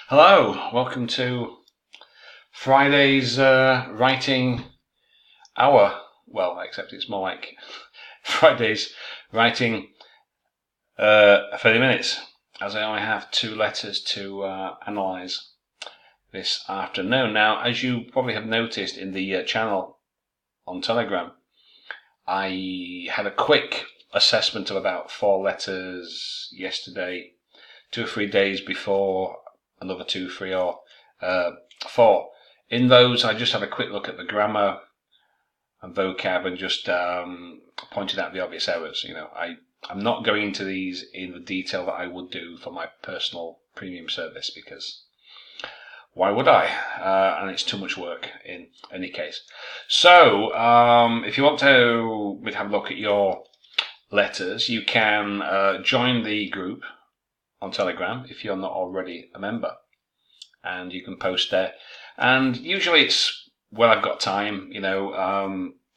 Hello, welcome to Friday's writing hour. Well, except it's more like Friday's writing 30 minutes, as I only have 2 letters to analyse this afternoon. Now, as you probably have noticed in the channel on Telegram, I had a quick assessment of about 4 letters yesterday, 2 or 3 days before. Another 2, 3, or 4. In those, I just had a quick look at the grammar and vocab and just pointed out the obvious errors. I'm not going into these in the detail that I would do for my personal premium service, because why would I? And it's too much work in any case. So, if you want to have a look at your letters, you can join the group on Telegram if you're not already a member, and you can post there. And usually it's when I've got time.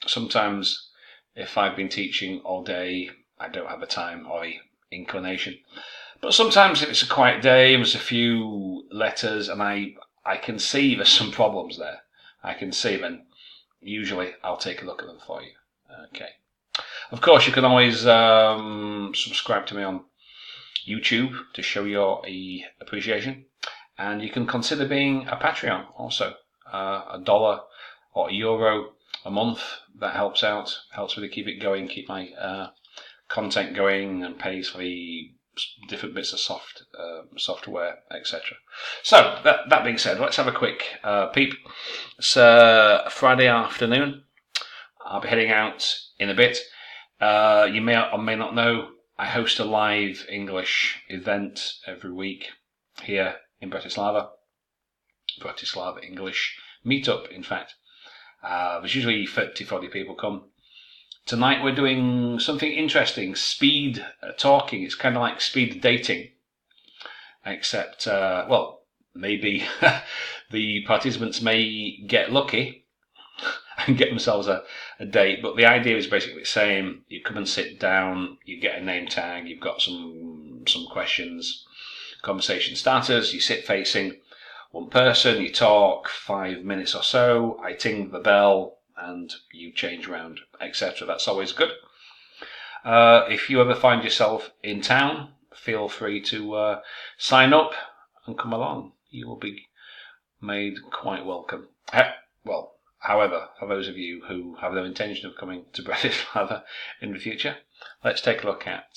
Sometimes if I've been teaching all day, I don't have the time or the inclination. But sometimes if it's a quiet day, there's a few letters, and I can see there's some problems there. I can see them. Usually I'll take a look at them for you. Okay. Of course, you can always subscribe to me on YouTube to show your appreciation, and you can consider being a Patreon also. $1 or €1 a month, that helps out, helps me to keep it going, keep my content going, and pays for the different bits of software, etc. So that being said, let's have a quick peep. It's a Friday afternoon. I'll be heading out in a bit. You may or may not know, I host a live English event every week here in Bratislava English meetup, in fact. There's usually 30-40 people come. Tonight we're doing something interesting, speed talking. It's kind of like speed dating, except, maybe the participants may get lucky and get themselves a date, but the idea is basically the same. You come and sit down, you get a name tag, you've got some questions, conversation starters, you sit facing one person, you talk 5 minutes or so, I ting the bell, and you change around, etc. That's always good. If you ever find yourself in town, feel free to sign up and come along. You will be made quite welcome. However, for those of you who have no intention of coming to Bratislava in the future, let's take a look at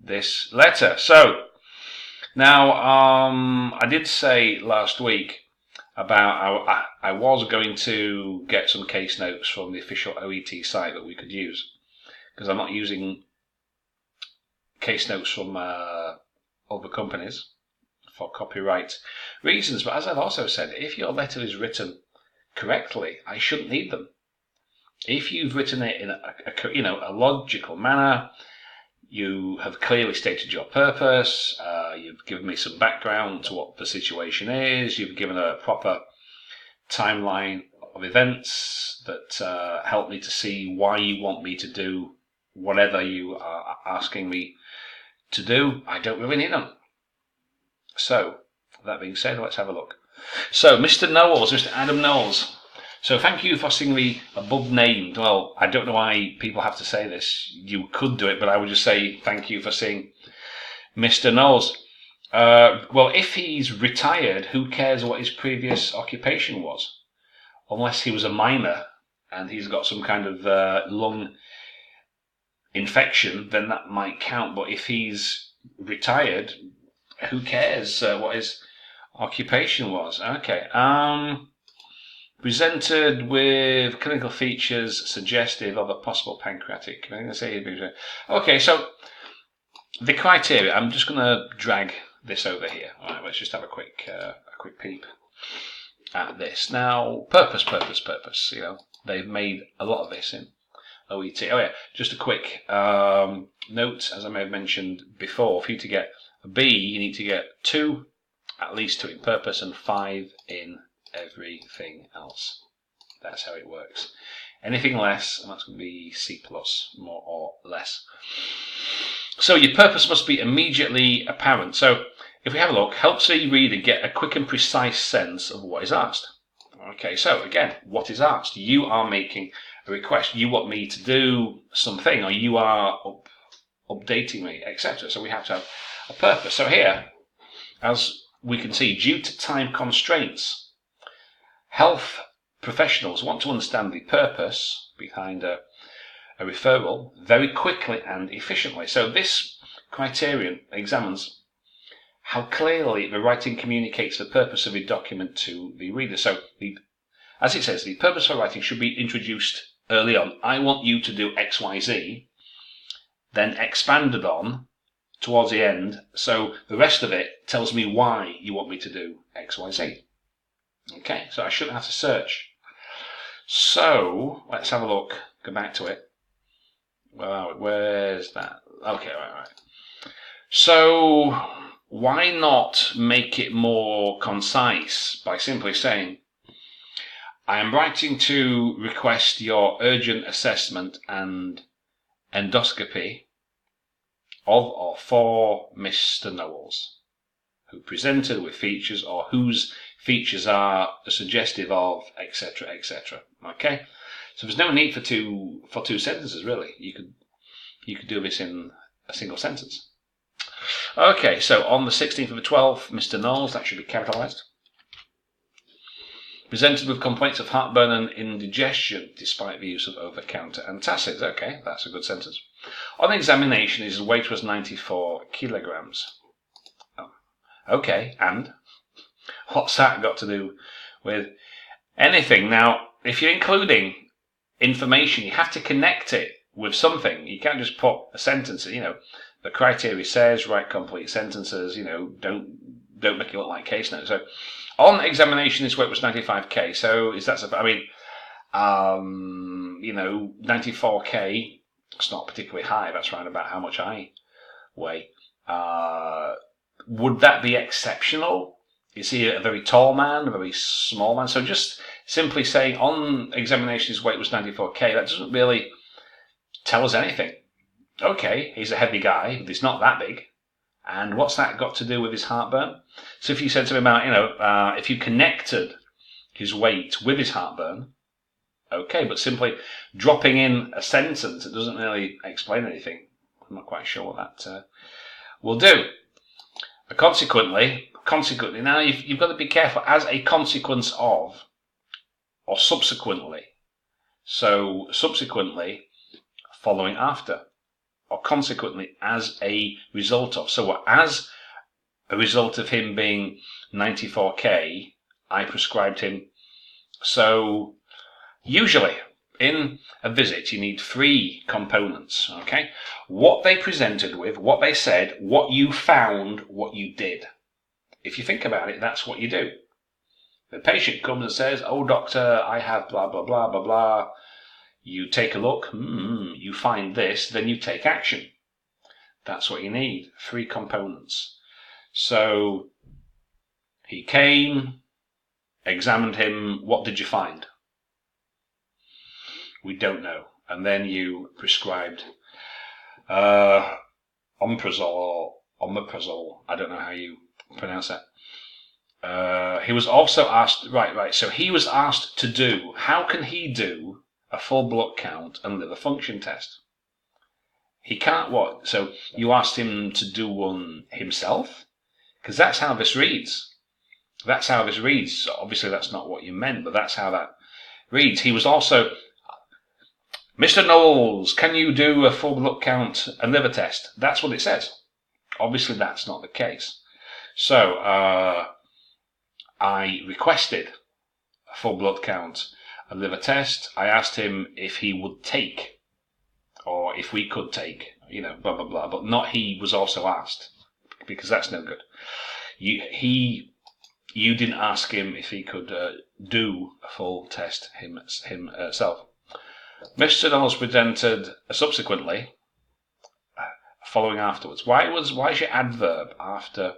this letter. So, now, I did say last week about I was going to get some case notes from the official OET site that we could use, because I'm not using case notes from other companies for copyright reasons. But as I've also said, if your letter is written correctly, I shouldn't need them. If you've written it in a logical manner, you have clearly stated your purpose, you've given me some background to what the situation is, you've given a proper timeline of events that help me to see why you want me to do whatever you are asking me to do, I don't really need them. So, that being said, let's have a look. So, Mr. Knowles, Mr. Adam Knowles. So, thank you for seeing the above named. Well, I don't know why people have to say this. You could do it, but I would just say thank you for seeing Mr. Knowles. Well, if he's retired, who cares what his previous occupation was? Unless he was a miner and he's got some kind of lung infection, then that might count. But if he's retired, who cares what his occupation was? Okay. Presented with clinical features suggestive of a possible pancreatic. Okay, so the criteria. I'm just going to drag this over here. All right, let's just have a quick peep at this. Now, purpose. They've made a lot of this in OET. Oh yeah, just a quick note, as I may have mentioned before. For you to get a B, you need to get 2, at least 2 in purpose, and 5 in everything else. That's how it works. Anything less, and that's going to be C+, more or less. So your purpose must be immediately apparent. So if we have a look, helps the reader get a quick and precise sense of what is asked. Okay, so again, what is asked? You are making a request. You want me to do something, or you are updating me, etc. So we have to have a purpose. So here, as we can see, due to time constraints, health professionals want to understand the purpose behind a referral very quickly and efficiently. So this criterion examines how clearly the writing communicates the purpose of a document to the reader. So, as it says, the purpose of writing should be introduced early on. I want you to do X, Y, Z, then expanded on towards the end. So the rest of it tells me why you want me to do X, Y, Z. Okay, so I shouldn't have to search. So let's have a look. Go back to it. Well, where's that? Okay, right. So why not make it more concise by simply saying, I am writing to request your urgent assessment and endoscopy of or for Mr. Knowles, who presented with features or whose features are suggestive of, etc., etc. Okay, so there's no need for two sentences really. You could do this in a single sentence. Okay, so on the 16th of the 12th, Mr. Knowles, that should be capitalised, presented with complaints of heartburn and indigestion despite the use of over-the-counter antacids. Okay, that's a good sentence. On examination, his weight was 94 kilograms. Oh, okay, and what's that got to do with anything? Now, if you're including information, you have to connect it with something. You can't just put a sentence, the criteria says write complete sentences, don't make it look like case notes. So on examination, his weight was 95k. So is that, 94k, it's not particularly high. That's around about how much I weigh. Would that be exceptional? Is he a very tall man, a very small man? So just simply saying on examination his weight was 94k, that doesn't really tell us anything. Okay, he's a heavy guy, but he's not that big. And what's that got to do with his heartburn? So if you said to him about, if you connected his weight with his heartburn, okay, but simply dropping in a sentence, it doesn't really explain anything. I'm not quite sure what that will do. Consequently, now you've got to be careful. As a consequence of, or subsequently. So subsequently, following after, or consequently, as a result of. So as a result of him being 94k, I prescribed him. So usually in a visit you need 3 components, okay? What they presented with, what they said, what you found, what you did. If you think about it, that's what you do. The patient comes and says, oh doctor, I have blah blah blah blah blah. You take a look, you find this, then you take action. That's what you need, 3 components. So he came, examined him, what did you find? We don't know. And then you prescribed omeprazole or omeprazole, I don't know how you pronounce that. He was also asked, right, so he was asked to do, how can he do a full blood count and liver function test? He can't what? So you asked him to do one himself? Because that's how this reads. Obviously that's not what you meant, but that's how that reads. He was also, Mr. Knowles, can you do a full blood count and liver test? That's what it says. Obviously that's not the case. So I requested a full blood count, a liver test. I asked him if he would take, or if we could take, blah, blah, blah. But not he was also asked, because that's no good. You didn't ask him if he could do a full test himself. Mr. Knowles presented subsequently, following afterwards. Why is your adverb after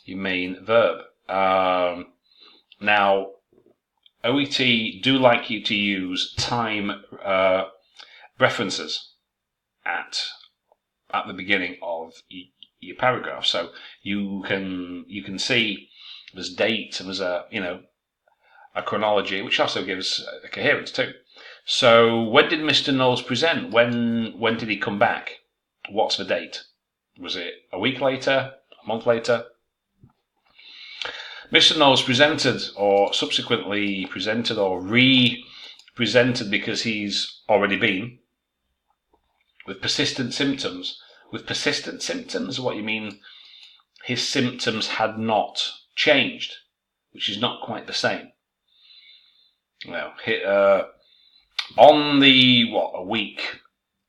your main verb? Now, OET do like you to use time references at the beginning of your paragraph. So you can see there's date and there's a chronology, which also gives a coherence too. So when did Mr. Knowles present? When did he come back? What's the date? Was it a week later? A month later? Mr. Knowles presented, or subsequently presented, or re-presented because he's already been with persistent symptoms. With persistent symptoms, what you mean? His symptoms had not changed, which is not quite the same. Well, on the a week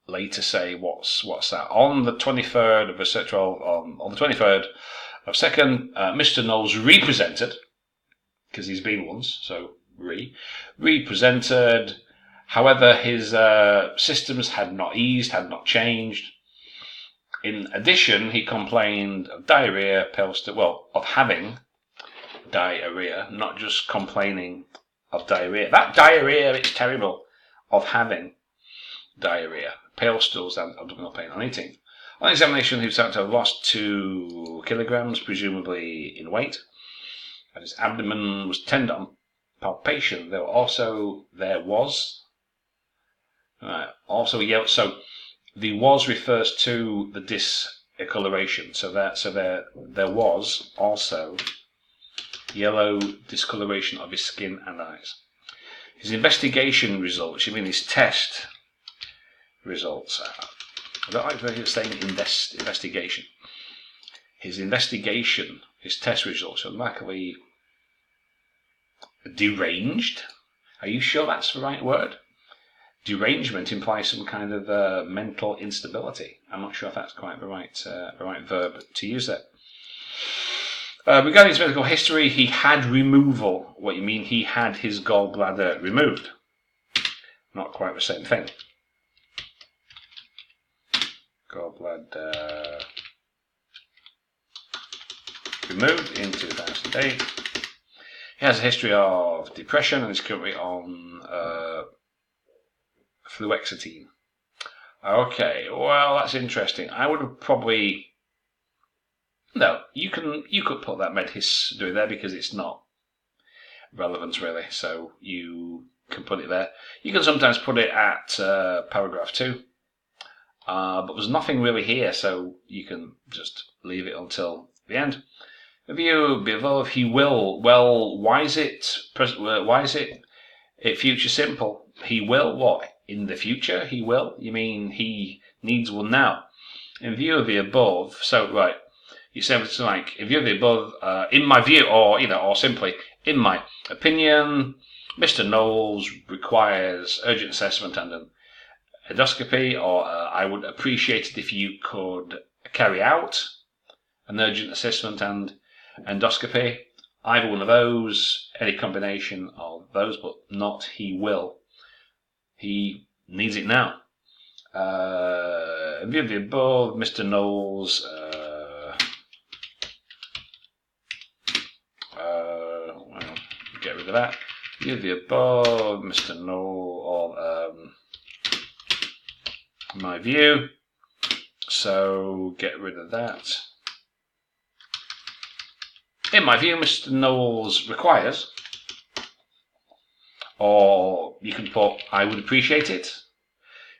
later, say what's that? On the 23rd of on the 23rd of second, Mr. Knowles represented, because he's been once, so represented. However, his systems had not eased, had not changed. In addition, he complained of diarrhea, of having diarrhea, not just complaining of diarrhea. That diarrhea, it's terrible. Of having diarrhea, pale stools, and abdominal pain on eating. On examination, he was found to have lost 2 kilograms, presumably in weight, and his abdomen was tender on palpation. So the was refers to the discoloration. So there was also yellow discoloration of his skin and eyes. His investigation results, you mean his test results? I don't like saying investigation. His test results are remarkably deranged. Are you sure that's the right word? Derangement implies some kind of mental instability. I'm not sure if that's quite the right verb to use there. Regarding his medical history, he had removal. What you mean? He had his gallbladder removed. Not quite the same thing. Gallbladder removed in 2008. He has a history of depression and is currently on fluoxetine. Okay, well that's interesting. I would have probably... No, you could put that med history there because it's not relevant really, so you can put it there. You can sometimes put it at paragraph 2, but there's nothing really here, so you can just leave it until the end. If you be above, he will. Well, why is it future simple? He will what? In the future, he will? You mean he needs one now? In view of the above, so right. You say something like, in view of the above, in my view, or simply, in my opinion, Mr. Knowles requires urgent assessment and an endoscopy, or I would appreciate it if you could carry out an urgent assessment and endoscopy. Either one of those, any combination of those, but not he will. He needs it now. In view of the above, Mr. Knowles... get rid of that. In view of the above, Mr. Knowles, or my view. So get rid of that. In my view, Mr. Knowles requires, or you can put, I would appreciate it.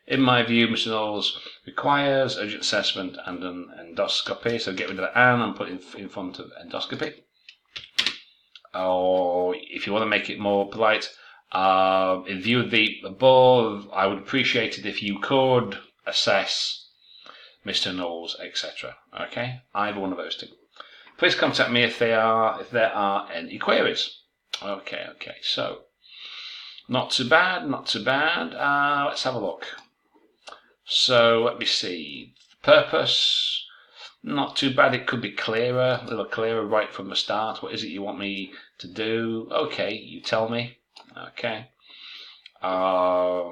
In my view, Mr. Knowles requires urgent assessment and an endoscopy. So get rid of the and put in front of endoscopy. Or if you want to make it more polite, in view of the above, I would appreciate it if you could assess Mr. Knowles, etc. Okay, either one of those two. Please contact me if there are any queries. Okay, so not too bad. Let's have a look. So let me see. Purpose. Not too bad. It could be clearer, a little clearer right from the start. What is it you want me to do? Okay, you tell me. Okay. The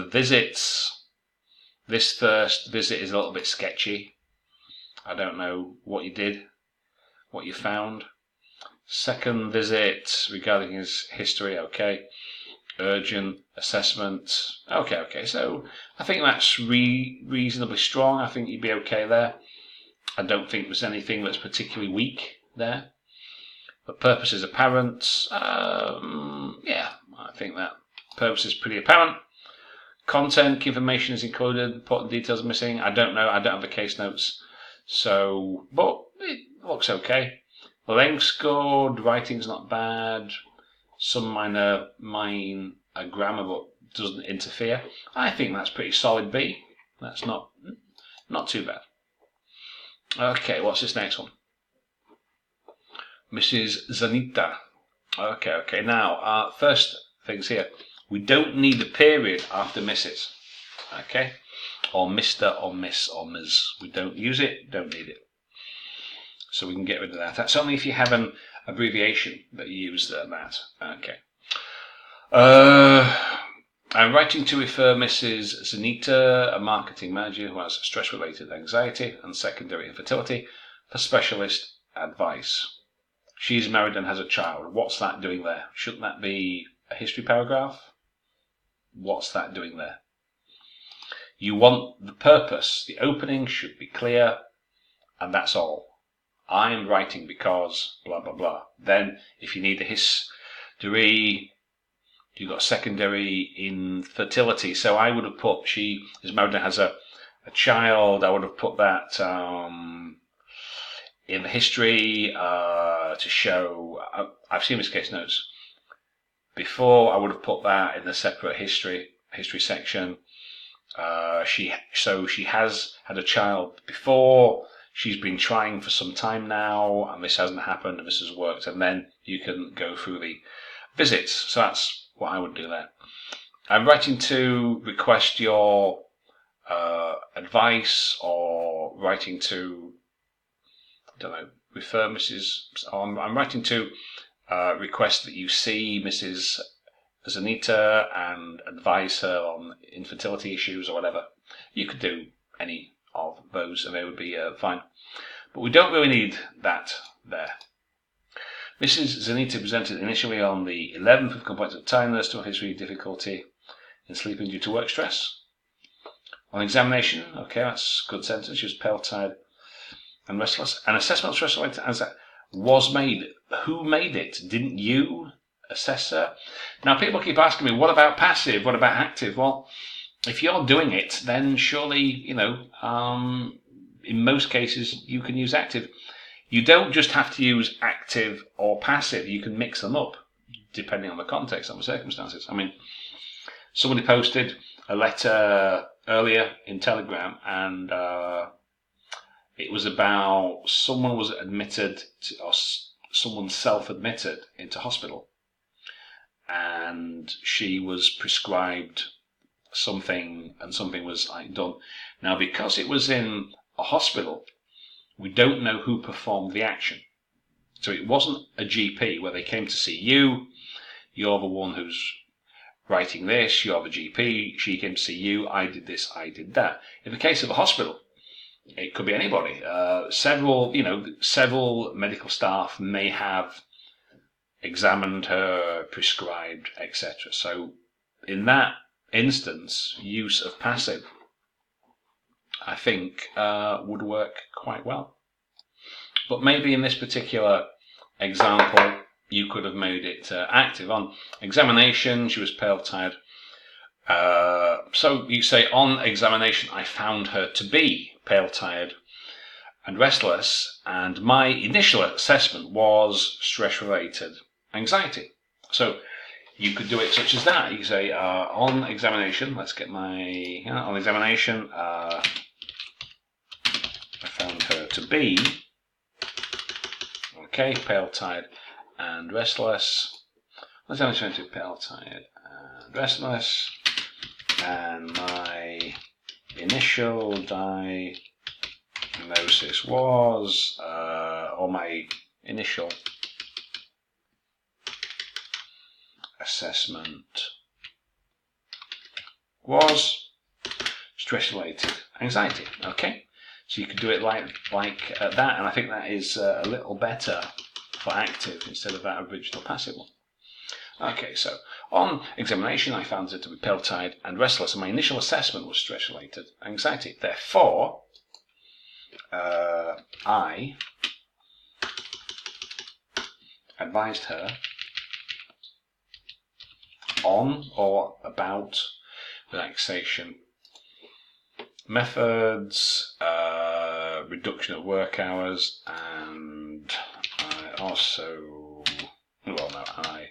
visits. This first visit is a little bit sketchy. I don't know what you did, what you found. Second visit regarding his history. Okay. urgent assessment. Okay. So I think that's reasonably strong. I think you'd be okay there. I don't think there's anything that's particularly weak there. But purpose is apparent. Yeah, I think that purpose is pretty apparent. Content, key information is included, important details missing. I don't know. I don't have the case notes. So, but it looks okay. Length's good. Writing's not bad. Some minor grammar, but doesn't interfere. I think that's pretty solid B. That's not too bad. Okay, what's this next one? Mrs. Zanita. Okay. Now, first things here. We don't need a period after Mrs. Okay? Or Mr. or Miss or Ms. We don't use it, don't need it. So we can get rid of that. That's only if you have an abbreviation that you use that. Okay. I'm writing to refer Mrs. Zanita, a marketing manager who has stress-related anxiety and secondary infertility, for specialist advice. She's married and has a child. What's that doing there? Shouldn't that be a history paragraph? What's that doing there? You want the purpose. The opening should be clear, and that's all. I am writing because blah, blah, blah. Then, if you need a history, you've got secondary infertility. So I would have put she is married and has a child. I would have put that in the history to show. I've seen this case notes before. I would have put that in the separate history section. She has had a child before. She's been trying for some time now, and this hasn't happened, and this has worked. And then you can go through the visits. So that's what I would do there. I'm writing to request your advice, or writing to, I don't know, refer Mrs. I'm writing to request that you see Mrs. Zanita and advise her on infertility issues or whatever. You could do any of those and they would be fine. But we don't really need that there. Mrs. Zanita presented initially on the 11th with complaints of tiredness, to history of difficulty in sleeping due to work stress. On examination, okay, that's a good sentence. She was pale, tired, and restless. An assessment of stress-related anxiety was made. Who made it? Didn't you assess her? Now, people keep asking me, what about passive? What about active? Well, if you're doing it, then surely, in most cases, you can use active. You don't just have to use active or passive. You can mix them up, depending on the context and the circumstances. I mean, somebody posted a letter earlier in Telegram, and it was about someone was admitted or someone self-admitted into hospital, and she was prescribed something, and something was done. Now, because it was in a hospital, we don't know who performed the action. So it wasn't a GP where they came to see you. You're the one who's writing this. You're the GP. She came to see you. I did this. I did that. In the case of a hospital, it could be anybody. Several medical staff may have examined her, prescribed, etc. So in that instance, use of passive, I think, would work quite well. But maybe in this particular example, you could have made it active. On examination, she was pale, tired. So you say, on examination, I found her to be pale, tired, and restless, and my initial assessment was stress-related anxiety. So you could do it such as that. You say, on examination, let's get my, on examination, I found her to be, okay, pale, tired, and restless. Let's have to pale, tired, and restless, and my initial diagnosis was, or my initial assessment was stress-related anxiety. Okay, so you could do it like that, and I think that is a little better for active instead of that original passive one. Okay, so on examination, I found her to be pale-eyed and restless, and my initial assessment was stress-related anxiety. Therefore, I advised her on or about relaxation methods, reduction of work hours, and I also, I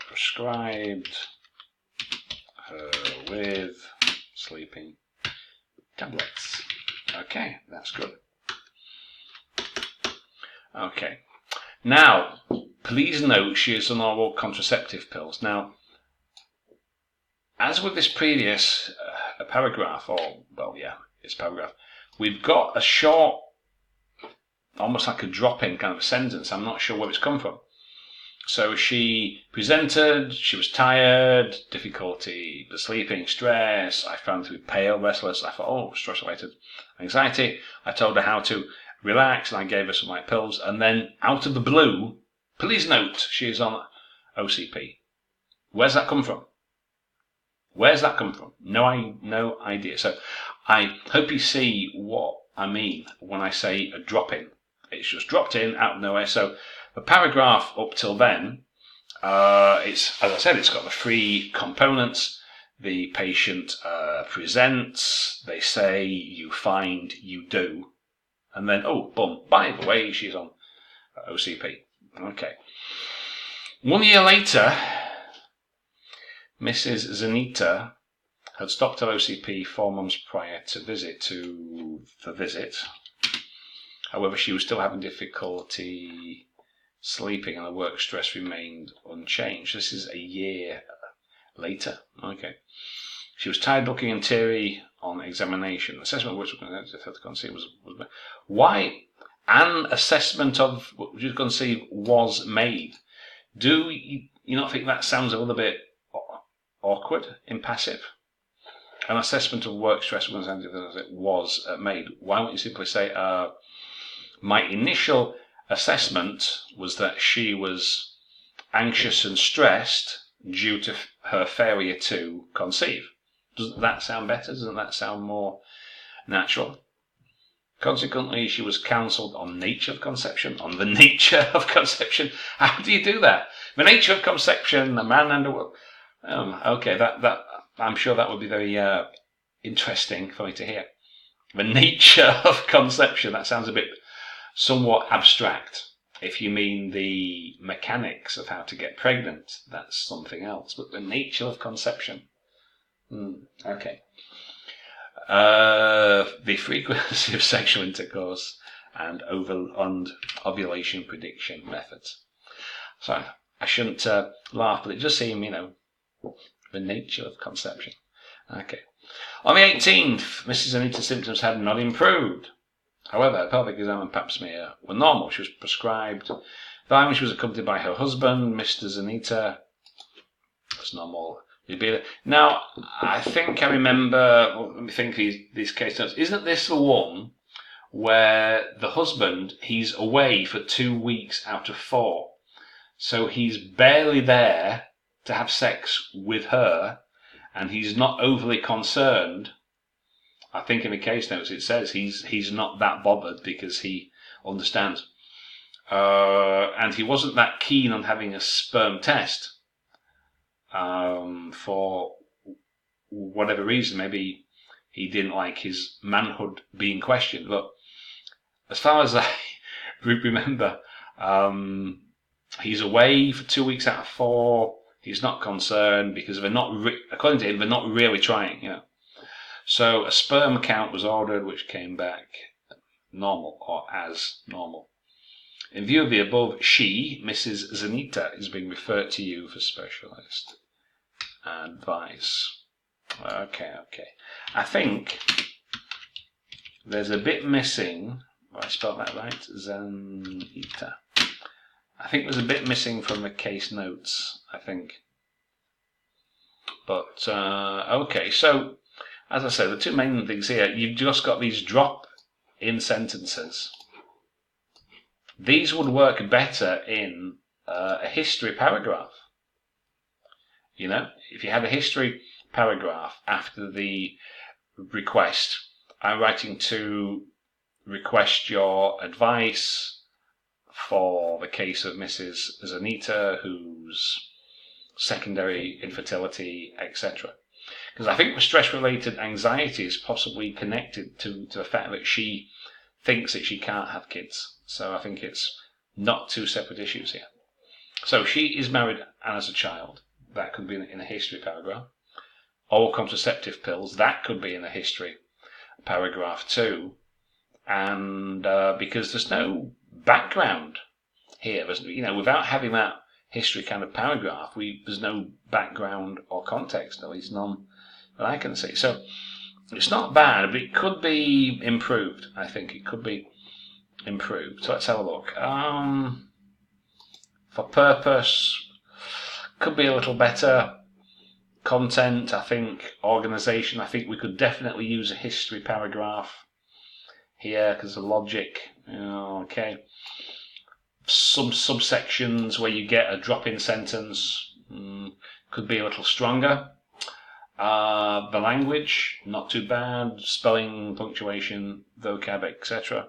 prescribed her with sleeping tablets. Okay, that's good. Okay. Now, please note she is on oral contraceptive pills. Now, as with this previous paragraph, we've got a short, almost like a drop-in kind of a sentence. I'm not sure where it's come from. So she presented, she was tired, difficulty sleeping, stress. I found her to be pale, restless. I thought, stress-related anxiety. I told her how to relax, and I gave her some light pills. And then, out of the blue, please note, she is on OCP. Where's that come from? Where's that come from? No idea. So I hope you see what I mean when I say a drop-in. It's just dropped in out of nowhere. So the paragraph up till then, it's, as I said, it's got the three components. The patient presents, they say, you find, you do. And then, boom, by the way, she's on OCP. Okay. 1 year later, Mrs. Zanita had stopped her OCP 4 months prior to the visit. However, she was still having difficulty sleeping and the work stress remained unchanged. This is a year later. Okay. She was tired, looking, and teary on examination. Assessment which was why an assessment of what you conceive was made. Do you not think that sounds a little bit awkward, impassive? An assessment of work stress was made. Why don't you simply say, my initial assessment was that she was anxious and stressed due to her failure to conceive. Doesn't that sound better? Doesn't that sound more natural? Consequently, she was counselled on nature of conception, on the nature of conception. How do you do that? The nature of conception, a man and a woman. Okay, that I'm sure that would be very interesting for me to hear. The nature of conception, that sounds a bit somewhat abstract. If you mean the mechanics of how to get pregnant, that's something else. But the nature of conception, okay. The frequency of sexual intercourse and ovulation prediction methods. So I shouldn't laugh, but it does seem, the nature of conception. Okay. On the 18th, Mrs. Anita's symptoms had not improved. However, her pelvic exam and pap smear were normal. She was prescribed Vitamin. She was accompanied by her husband, Mr. Zanita. That's normal. Now, I think I remember, let me think these case notes. Isn't this the one where the husband, he's away for 2 weeks out of 4? So he's barely there to have sex with her, and he's not overly concerned. I think in the case notes it says he's not that bothered because he understands. And he wasn't that keen on having a sperm test. For whatever reason, maybe he didn't like his manhood being questioned. But as far as I remember, he's away for 2 weeks out of 4. He's not concerned because they're not, according to him, they're not really trying. So a sperm count was ordered, which came back normal or as normal. In view of the above, she, Mrs. Zanita, is being referred to you for specialist advice. Okay. I think there's a bit missing. Have I spelled that right? Zanita. I think there's a bit missing from the case notes, I think. But, okay, so, as I said, the two main things here, you've just got these drop-in sentences. These would work better in a history paragraph. You know, if you had a history paragraph after the request, I'm writing to request your advice for the case of Mrs. Zanita, who's secondary infertility, etc. Because I think the stress-related anxiety is possibly connected to the fact that she thinks that she can't have kids. So I think it's not two separate issues here. So she is married and has a child. That could be in a history paragraph. Oral contraceptive pills. That could be in a history paragraph too. And because there's no background here, there's, without having that history kind of paragraph, there's no background or context, at least none that I can see. So it's not bad, but it could be improved. I think it could be improved. So let's have a look. For purpose, could be a little better. Content, I think. Organisation, I think we could definitely use a history paragraph here because of logic. Okay. Some subsections where you get a drop-in sentence could be a little stronger. The language, not too bad. Spelling, punctuation, vocab, etc.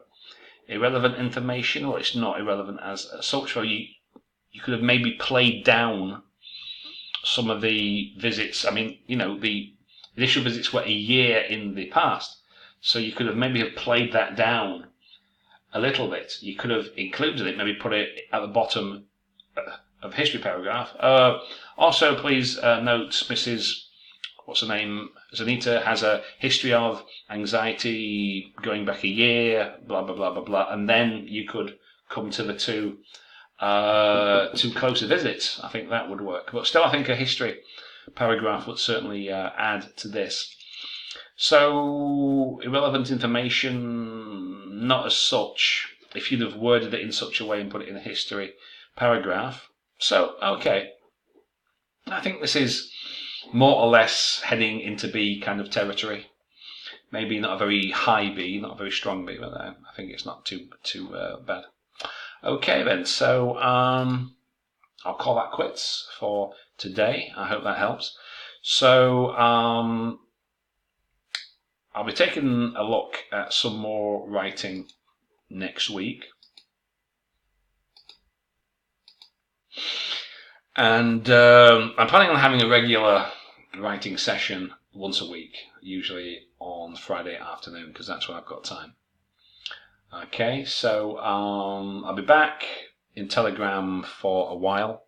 Irrelevant information, well, it's not irrelevant as such. So you could have maybe played down some of the visits. I mean, the initial visits were a year in the past. So you could have maybe played that down a little bit. You could have included it, maybe put it at the bottom of history paragraph. Also, please note Mrs. What's her name? Zanita has a history of anxiety going back a year, blah, blah, blah, blah, blah. And then you could come to the two closer visits. I think that would work. But still, I think a history paragraph would certainly add to this. So, irrelevant information, not as such, if you'd have worded it in such a way and put it in a history paragraph. So, okay. I think this is more or less heading into B kind of territory. Maybe not a very high B, not a very strong B, but I think it's not too bad. Okay then, so I'll call that quits for today. I hope that helps. So I'll be taking a look at some more writing next week. And I'm planning on having a regular writing session once a week, usually on Friday afternoon, because that's when I've got time. Okay, so I'll be back in Telegram for a while.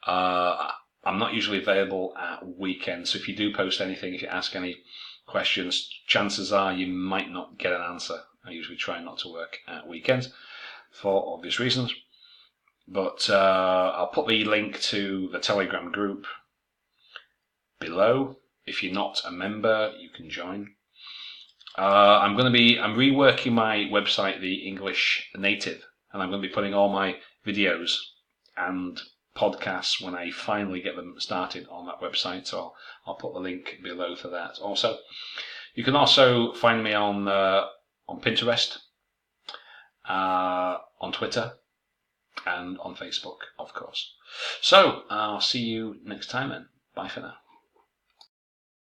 I'm not usually available at weekends, so if you do post anything, if you ask any questions, chances are you might not get an answer. I usually try not to work at weekends for obvious reasons. But I'll put the link to the Telegram group below. If you're not a member, you can join. I'm reworking my website, The English Native, and I'm going to be putting all my videos and podcasts when I finally get them started on that website. So I'll put the link below for that. Also, you can also find me on Pinterest, on Twitter, and on Facebook, of course. So I'll see you next time then. Bye for now.